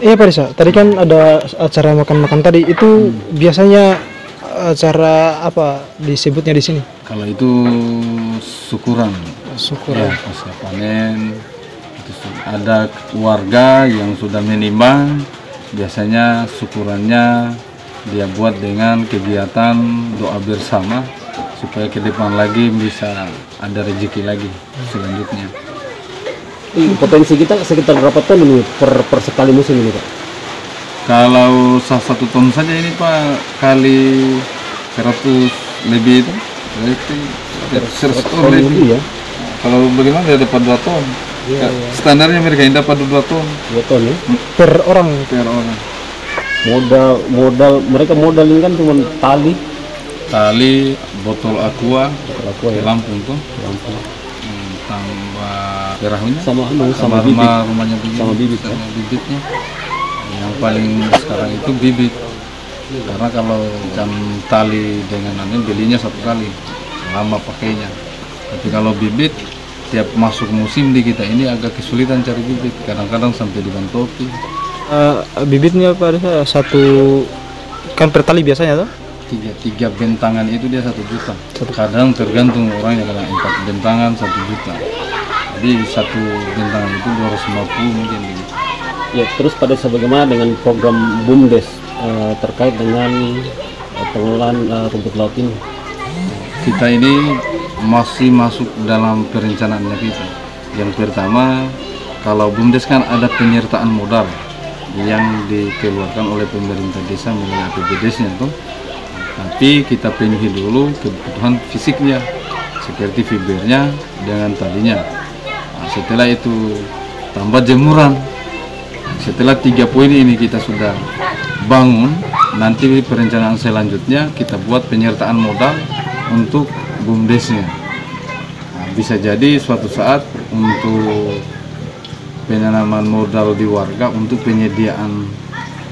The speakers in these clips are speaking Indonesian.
Iya Pak Risa, tadi kan ada acara makan-makan tadi, itu biasanya acara apa disebutnya di sini? Kalau itu syukuran. Syukuran. Ya, pasca panen. Itu ada warga yang sudah menimbang, biasanya syukurannya dia buat dengan kegiatan doa bersama supaya ke depan lagi bisa ada rezeki lagi selanjutnya. Potensi kita sekitar berapa ton ini per sekali musim ini Pak? Kalau 1 ton saja ini Pak, kali 100 lebih itu berarti 100 ton lebih ya. Kalau bagaimana dia dapat 2 ton? Ya. Standarnya mereka yang dapat 2 ton. 2 ton ya? Per orang. Mereka modal ini kan cuma tali, botol aqua ya. Lampung tuh. Tambah perahunya sama rumahnya bibitnya. Yang paling sekarang itu bibit, karena kalau jam tali dengan belinya 1 kali, lama pakainya. Tapi kalau bibit tiap masuk musim di kita ini agak kesulitan cari bibit, kadang-kadang sampai dibantopi. Bibitnya Pak Risa 1 kan per tali biasanya tuh? 3 bentangan itu dia 1 juta. Kadang tergantung orangnya, kadang 4 bentangan 1 juta. Jadi 1 bentangan itu 250 mungkin begitu. Ya, terus pada sebagaimana dengan program BUMDes terkait dengan pengelolaan rumput laut ini? Kita ini masih masuk dalam perencanaannya kita. Yang pertama, kalau BUMDes kan ada penyertaan modal yang dikeluarkan oleh pemerintah desa melalui APBDes-nya tuh. Tapi kita penuhi dulu kebutuhan fisiknya, seperti fibernya dengan talinya. Nah, setelah itu tambah jemuran. Setelah 3 poin ini kita sudah bangun, nanti perencanaan selanjutnya kita buat penyertaan modal untuk BUMDes-nya. Nah, bisa jadi suatu saat untuk penanaman modal di warga untuk penyediaan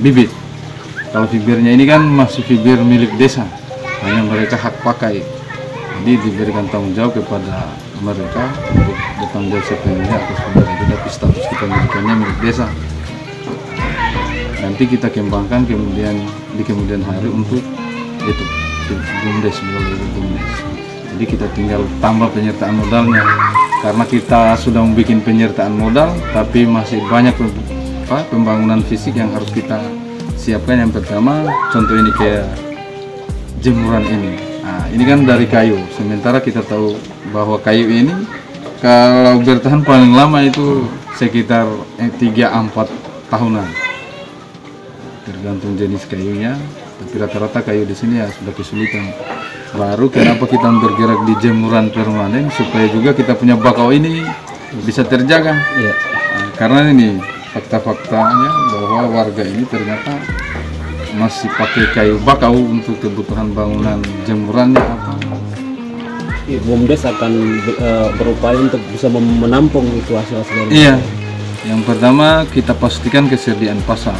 bibit. Kalau fibernya ini kan masih fiber milik desa, hanya mereka hak pakai. Jadi diberikan tanggung jawab kepada mereka untuk bertanggung jawab sepenuhnya atas fiber itu, tapi status kepemilikannya milik desa. Nanti kita kembangkan di kemudian hari untuk itu BUMDes, melalui BUMDes. Jadi kita tinggal tambah penyertaan modalnya, karena kita sudah membuat penyertaan modal, tapi masih banyak pembangunan fisik yang harus kita siapkan. Yang pertama, contoh ini kayak jemuran ini. Nah, ini kan dari kayu. Sementara kita tahu bahwa kayu ini kalau bertahan paling lama itu sekitar 3-4 tahunan. Tergantung jenis kayunya. Tapi rata-rata kayu di sini ya sudah kesulitan. Baru kenapa kita bergerak di jemuran permanen, supaya juga kita punya bakau ini bisa terjaga. Ya. Nah, karena ini fakta-faktanya bahwa warga ini ternyata masih pakai kayu bakau untuk kebutuhan bangunan jemurannya apa. BUMDes akan berupaya untuk bisa menampung itu hasil-hasil. Iya. Yang pertama kita pastikan kesediaan pasar.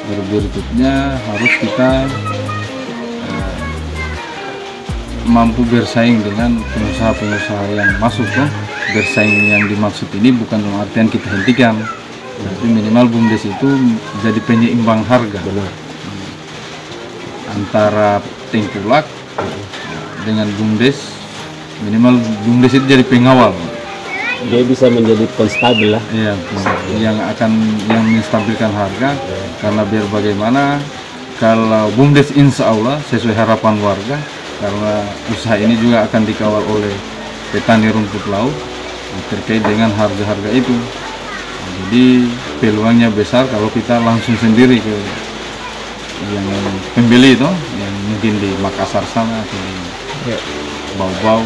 Berikutnya harus kita mampu bersaing dengan pengusaha-pengusaha yang masuk tuh. Bersaing yang dimaksud ini bukan dalam artian kita hentikan, tapi minimal BUMDes itu jadi penyeimbang harga antara tengkulak dengan BUMDes. Minimal BUMDes itu jadi pengawal, Dia bisa menjadi penstabil lah. ya, yang menstabilkan harga. Karena biar bagaimana kalau BUMDes insya Allah sesuai harapan warga, karena usaha ini juga akan dikawal oleh petani rumput laut terkait dengan harga-harga itu. Jadi peluangnya besar kalau kita langsung sendiri ke yang pembeli itu, yang mungkin di Makassar sana atau di Bau-Bau.